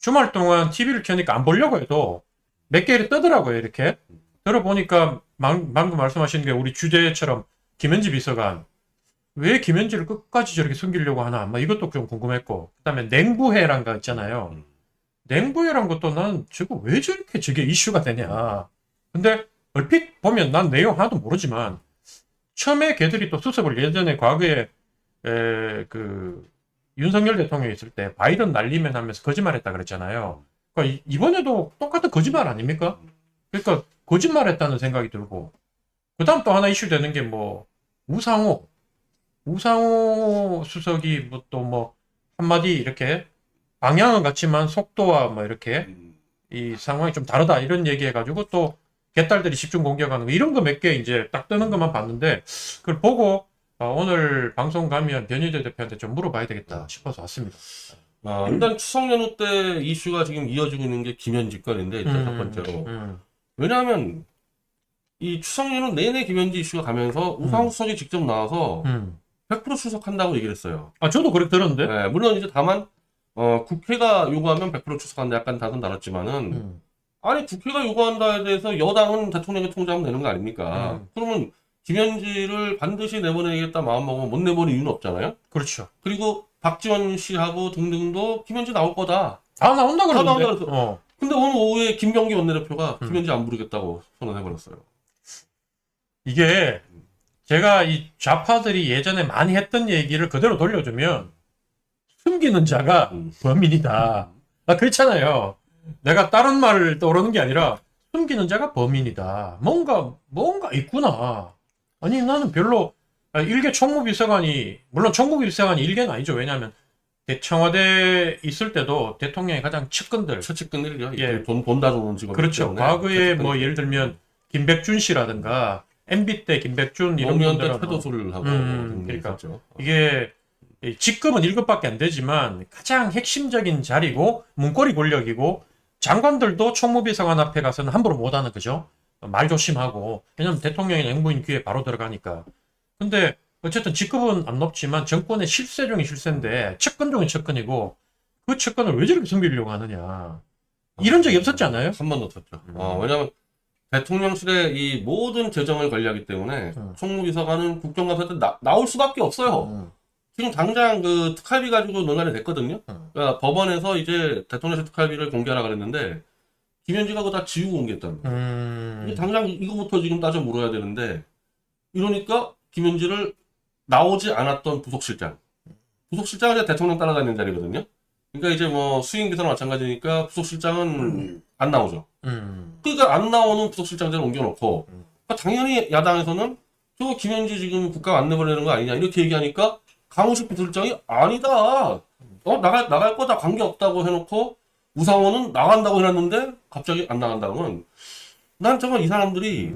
주말 동안 TV를 켜니까 안 보려고 해도 몇 개를 뜨더라고요, 이렇게. 들어보니까 방금 말씀하신 게 우리 주제처럼 김현지 비서관. 왜 김현지를 끝까지 저렇게 숨기려고 하나? 뭐 이것도 좀 궁금했고. 그다음에 냉부해란 거 있잖아요. 냉부해란 것도 난 저거 왜 저게 이슈가 되냐. 근데 얼핏 보면 난 내용 하나도 모르지만 처음에 걔들이 또 수습을 예전에 과거에 그 윤석열 대통령이 있을 때 바이든 날리면 하면서 거짓말했다 그랬잖아요. 그러니까 이번에도 똑같은 거짓말 아닙니까? 그러니까 거짓말했다는 생각이 들고 그다음 또 하나 이슈 되는 게 뭐 우상호 수석이 뭐 또 뭐 한마디 이렇게 방향은 같지만 속도와 뭐 이렇게 이 상황이 좀 다르다 이런 얘기해가지고 또 개딸들이 집중 공격하는 거 이런 거 몇 개 이제 딱 뜨는 것만 봤는데 그걸 보고 오늘 방송 가면 변희재 대표한테 좀 물어봐야 되겠다 싶어서 왔습니다. 일단 추석 연휴 때 이슈가 지금 이어지고 있는 게 김현지 건인데 일단 첫 번째로 왜냐하면 이 추석 연휴 내내 김현지 이슈가 가면서 우상호 수석이 직접 나와서 100% 출석한다고 얘기를 했어요. 저도 그렇게 들었는데. 네, 물론 이제 다만 국회가 요구하면 100% 출석한다 약간 단선 달았지만은 아니 국회가 요구한다에 대해서 여당은 대통령이 통제하면 되는 거 아닙니까? 그러면 김현지를 반드시 내보내겠다 마음먹으면 못 내보낼 이유는 없잖아요. 그렇죠. 그리고 박지원 씨하고 등등도 김현지 나올 거다. 다 나온다 다 그러는데. 나온다 그래서. 근데 오늘 오후에 김병기 원내대표가 김현지 안 부르겠다고 선언해버렸어요. 이게 제가 이 좌파들이 예전에 많이 했던 얘기를 그대로 돌려주면 숨기는 자가 범인이다. 그렇잖아요. 내가 다른 말을 떠오르는 게 아니라 숨기는 자가 범인이다. 뭔가 있구나. 아니 나는 별로 일개 총무비서관이 물론 총무비서관이 일개는 아니죠. 왜냐하면 청와대 있을 때도 대통령의 가장 측근들 최측근들이죠. 예. 돈 다루는 직원. 그렇죠. 과거에 뭐 예를 들면 김백준 씨라든가 MB 때 김백준 이런 노무현 때 분들은 태도술을 하고 그러니까 있었죠. 이게 직급은 1급밖에 안 되지만 가장 핵심적인 자리고 문고리 권력이고 장관들도 총무비서관 앞에 가서는 함부로 못하는 거죠. 말 조심하고 왜냐면 대통령의 행부인 귀에 바로 들어가니까. 근데 어쨌든 직급은 안 높지만 정권의 실세 중에 실세인데 측근 중에 측근이고 그 측근을 왜 저렇게 숨기려고 하느냐. 이런 적이 없었지 않아요? 한 번도 없었죠. 왜냐면 대통령실에 이 모든 재정을 관리하기 때문에 총무비서관은 국정감사 때 나올 수밖에 없어요. 지금 당장 그 특활비 가지고 논란이 됐거든요. 그러니까 법원에서 이제 대통령실 특활비를 공개하라 그랬는데 김현지가 그거 다 지우고 공개했다는 거예요. 당장 이거부터 지금 따져 물어야 되는데 이러니까 김현지를 나오지 않았던 부속실장은 이제 대통령 따라다니는 자리거든요. 그러니까 이제 뭐 수행비서랑 마찬가지니까 부속실장은 안 나오죠. 그러니까 안 나오는 부속실장들을 옮겨놓고 그러니까 당연히 야당에서는 저거 김현지 지금 국가 안 내보내는 거 아니냐 이렇게 얘기하니까 강우식 부실장이 아니다. 나갈 거다 관계없다고 해놓고 우상호는 나간다고 해놨는데 갑자기 안 나간다면 난 정말 이 사람들이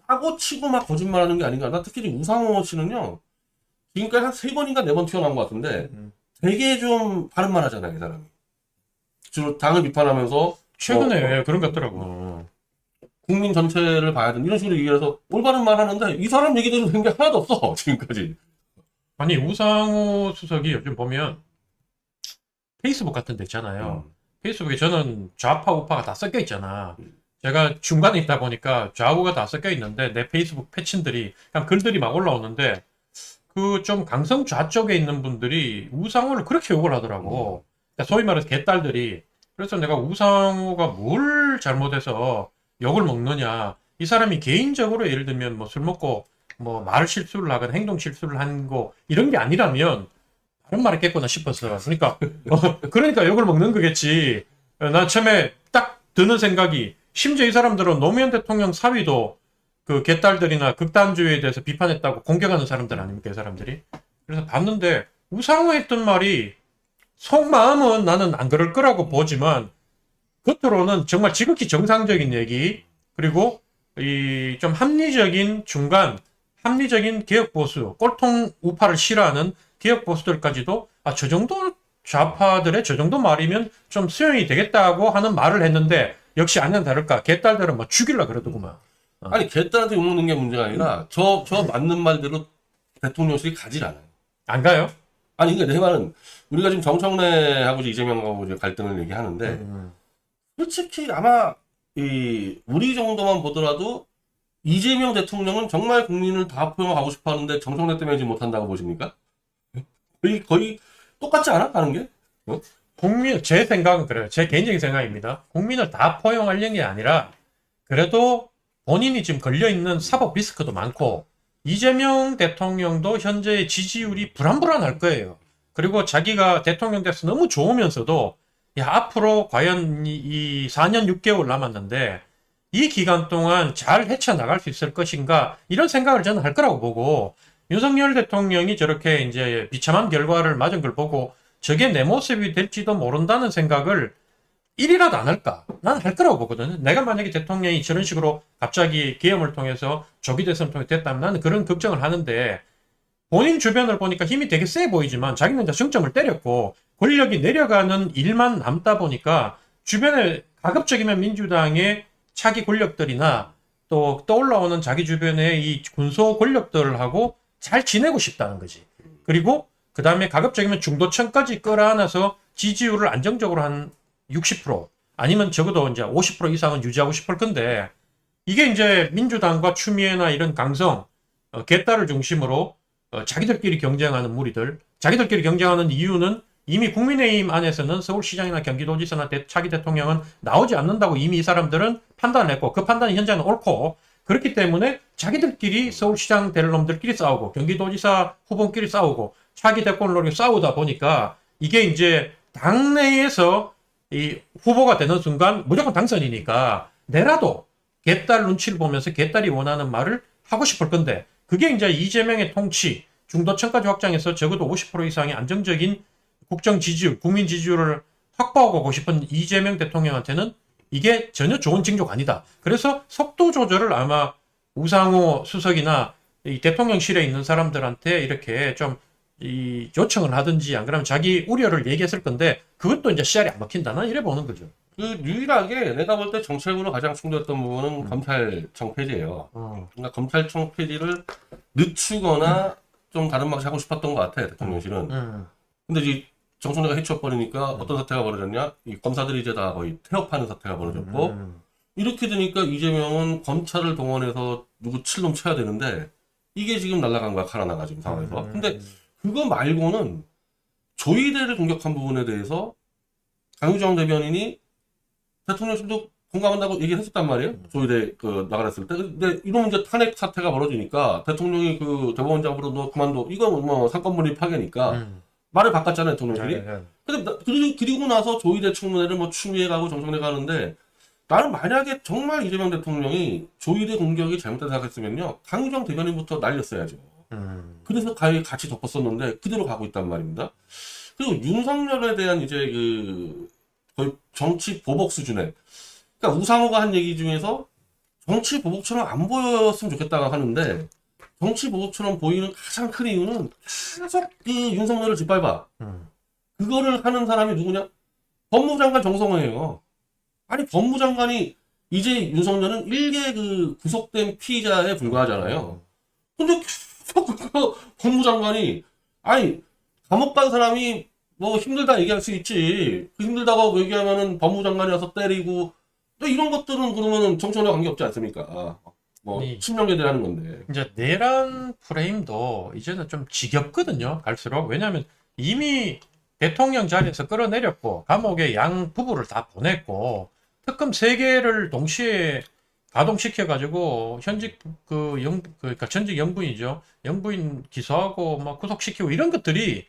짜고 치고 막 거짓말하는 게 아닌가. 나 특히 우상호 씨는요. 지금까지 한 3번인가 4번 튀어나온 것 같은데 되게 좀 바른 말 하잖아요. 이 사람이. 주로 당을 비판하면서 최근에 그런 것 같더라고. 국민 전체를 봐야 된다. 이런 식으로 얘기해서 올바른 말 하는데 이 사람 얘기대로 된 게 하나도 없어. 지금까지. 아니 우상호 수석이 요즘 보면 페이스북 같은 데 있잖아요. 페이스북에 저는 좌파 우파가 다 섞여 있잖아. 제가 중간에 있다 보니까 좌우가 다 섞여 있는데 내 페이스북 패친들이 그냥 글들이 막 올라오는데 그 좀 강성 좌쪽에 있는 분들이 우상호를 그렇게 욕을 하더라고. 그러니까 소위 말해서 개딸들이. 그래서 내가 우상호가 뭘 잘못해서 욕을 먹느냐. 이 사람이 개인적으로 예를 들면 뭐 술 먹고 뭐 말 실수를 하거나 행동 실수를 한 거 이런 게 아니라면 다른 말 했겠구나 싶었어. 그러니까 욕을 먹는 거겠지. 나 처음에 딱 드는 생각이 심지어 이 사람들은 노무현 대통령 사위도 그 개딸들이나 극단주의에 대해서 비판했다고 공격하는 사람들 아닙니까, 이 사람들이? 그래서 봤는데 우상호 했던 말이 속마음은 나는 안 그럴 거라고 보지만 겉으로는 정말 지극히 정상적인 얘기 그리고 이 좀 합리적인 합리적인 개혁 보수, 꼴통 우파를 싫어하는 개혁 보수들까지도 저 정도 좌파들의 저 정도 말이면 좀 수용이 되겠다고 하는 말을 했는데 역시 아니나 다를까 개딸들은 뭐 죽일라 그러더구만. 아니 개딸한테 욕먹는 게 문제가 아니라 저 맞는 말대로 대통령실이 가질 않아요. 안 가요? 아니, 그러니까 내 말은 우리가 지금 정청래하고 이재명하고 이제 갈등을 얘기하는데 솔직히 아마 우리 정도만 보더라도 이재명 대통령은 정말 국민을 다 포용하고 싶어 하는데 정청래 때문에 지금 못한다고 보십니까? 거의 똑같지 않아? 하는 게? 어? 제 생각은 그래요. 제 개인적인 생각입니다. 국민을 다 포용하려는 게 아니라 그래도 본인이 지금 걸려있는 사법 리스크도 많고 이재명 대통령도 현재 지지율이 불안불안할 거예요. 그리고 자기가 대통령 돼서 너무 좋으면서도 야, 앞으로 과연 이 4년 6개월 남았는데 이 기간 동안 잘 헤쳐나갈 수 있을 것인가 이런 생각을 저는 할 거라고 보고 윤석열 대통령이 저렇게 이제 비참한 결과를 맞은 걸 보고 저게 내 모습이 될지도 모른다는 생각을 일이라도 안 할까? 나는 할 거라고 보거든. 내가 만약에 대통령이 저런 식으로 갑자기 계엄을 통해서 조기 대선을 통해 됐다면 나는 그런 걱정을 하는데 본인 주변을 보니까 힘이 되게 세 보이지만 자기는 이제 정점을 때렸고 권력이 내려가는 일만 남다 보니까 주변에 가급적이면 민주당의 차기 권력들이나 또 떠올라오는 자기 주변의 이 군소 권력들하고 잘 지내고 싶다는 거지. 그리고 그 다음에 가급적이면 중도층까지 끌어안아서 지지율을 안정적으로 한 60% 아니면 적어도 이제 50% 이상은 유지하고 싶을 건데 이게 이제 민주당과 추미애나 이런 강성 개딸을 중심으로 자기들끼리 경쟁하는 무리들 자기들끼리 경쟁하는 이유는 이미 국민의힘 안에서는 서울시장이나 경기도지사나 차기 대통령은 나오지 않는다고 이미 이 사람들은 판단을 했고 그 판단이 현재는 옳고 그렇기 때문에 자기들끼리 서울시장 될 놈들끼리 싸우고 경기도지사 후보끼리 싸우고 차기 대권을 노리고 싸우다 보니까 이게 이제 당내에서 이 후보가 되는 순간 무조건 당선이니까 내라도 개딸 눈치를 보면서 개딸이 원하는 말을 하고 싶을 건데 그게 이제 이재명의 통치 중도층까지 확장해서 적어도 50% 이상의 안정적인 국정 지지율, 국민 지지율을 확보하고 싶은 이재명 대통령한테는 이게 전혀 좋은 징조가 아니다. 그래서 속도 조절을 아마 우상호 수석이나 이 대통령실에 있는 사람들한테 이렇게 좀 이 요청을 하든지 안 그러면 자기 우려를 얘기했을 건데 그것도 이제 씨알이 안 먹힌다. 난 이래 보는 거죠. 그 유일하게 내가 볼 때 정책으로 가장 충돌했던 부분은 검찰청 폐지예요. 그러니까 검찰청 폐지를 늦추거나 좀 다른 방식 하고 싶었던 것 같아 대통령실은. 근데 이제 정청래가 해치워버리니까 어떤 사태가 벌어졌냐? 이 검사들이 이제 다 거의 태업하는 사태가 벌어졌고 이렇게 되니까 이재명은 검찰을 동원해서 누구 칠놈 쳐야 되는데 이게 지금 날아간 거야 칼 하나가 지금 상황에서. 근데 그거 말고는 조이대를 공격한 부분에 대해서 강유정 대변인이 대통령실도 공감한다고 얘기했었단 말이에요. 조이대 나가랬을 때. 근데 이러면 이제 탄핵 사태가 벌어지니까 대통령이 그 대법원장으로 너 그만둬. 이건 뭐 상권분리 파괴니까 말을 바꿨잖아요 대통령실이. 근데 그리고 나서 조이대 청문회를 뭐 추미애 가고 정청래 가는데 나는 만약에 정말 이재명 대통령이 조이대 공격이 잘못된 생각했으면요 강유정 대변인부터 날렸어야죠. 그래서 같이 덮었었는데 그대로 가고 있단 말입니다. 그리고 윤석열에 대한 이제 거의 정치 보복 수준의 그러니까 우상호가 한 얘기 중에서 정치 보복처럼 안 보였으면 좋겠다고 하는데 정치 보복처럼 보이는 가장 큰 이유는 계속 윤석열을 짓밟아. 그거를 하는 사람이 누구냐? 법무장관 정성호예요. 아니 법무장관이 이제 윤석열은 일개 구속된 피의자에 불과하잖아요. 근데 계속 법무장관이 아니 감옥 간 사람이 뭐 힘들다 얘기할 수 있지. 그 힘들다고 얘기하면은 법무장관이 와서 때리고 또 이런 것들은 그러면은 정청래와 관계없지 않습니까? 뭐 친명에 대한 건데. 이제 내란 프레임도 이제는 좀 지겹거든요. 갈수록. 왜냐하면 이미 대통령 자리에서 끌어내렸고 감옥에 양 부부를 다 보냈고 특검 3개를 동시에 가동시켜가지고 현직 그러니까 전직 영부인이죠. 영부인 기소하고 막 구속시키고 이런 것들이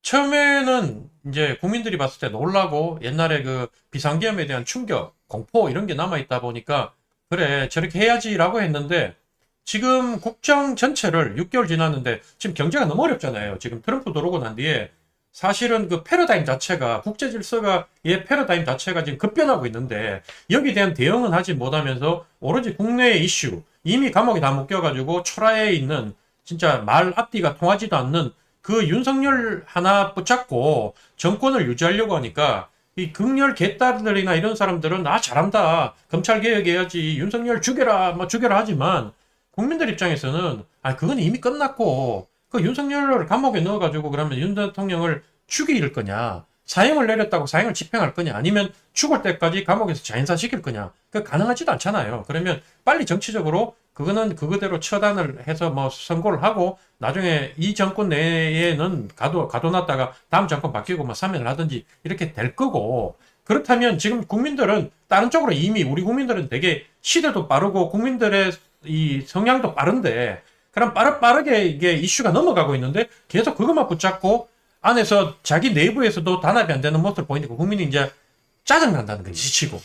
처음에는 이제 국민들이 봤을 때 놀라고 옛날에 그 비상계엄에 대한 충격, 공포 이런 게 남아있다 보니까 그래 저렇게 해야지라고 했는데 지금 국정 전체를 6개월 지났는데 지금 경제가 너무 어렵잖아요. 지금 트럼프 들어오고 난 뒤에 사실은 그 패러다임 자체가 국제 질서가 패러다임 자체가 지금 급변하고 있는데 여기에 대한 대응은 하지 못하면서 오로지 국내의 이슈 이미 감옥에 다 묶여가지고 초라해 있는 진짜 말 앞뒤가 통하지도 않는 그 윤석열 하나 붙잡고 정권을 유지하려고 하니까 이 극렬 개딸들이나 이런 사람들은 잘한다 검찰 개혁해야지 윤석열 죽여라 뭐 죽여라 하지만 국민들 입장에서는 그건 이미 끝났고 그 윤석열을 감옥에 넣어가지고 그러면 윤 대통령을 죽일 거냐, 사형을 내렸다고 사형을 집행할 거냐, 아니면 죽을 때까지 감옥에서 자인사 시킬 거냐. 그 가능하지도 않잖아요. 그러면 빨리 정치적으로 그거는 그거대로 처단을 해서 뭐 선고를 하고 나중에 이 정권 내에는 가둬놨다가 다음 정권 바뀌고 뭐 사면을 하든지 이렇게 될 거고, 그렇다면 지금 국민들은 다른 쪽으로 이미 우리 국민들은 되게 시대도 빠르고 국민들의 이 성향도 빠른데, 그럼 빠르게 이게 이슈가 넘어가고 있는데 계속 그것만 붙잡고 안에서 자기 내부에서도 단합이 안 되는 모습을 보이니까 국민이 이제 짜증난다는 거지, 지치고.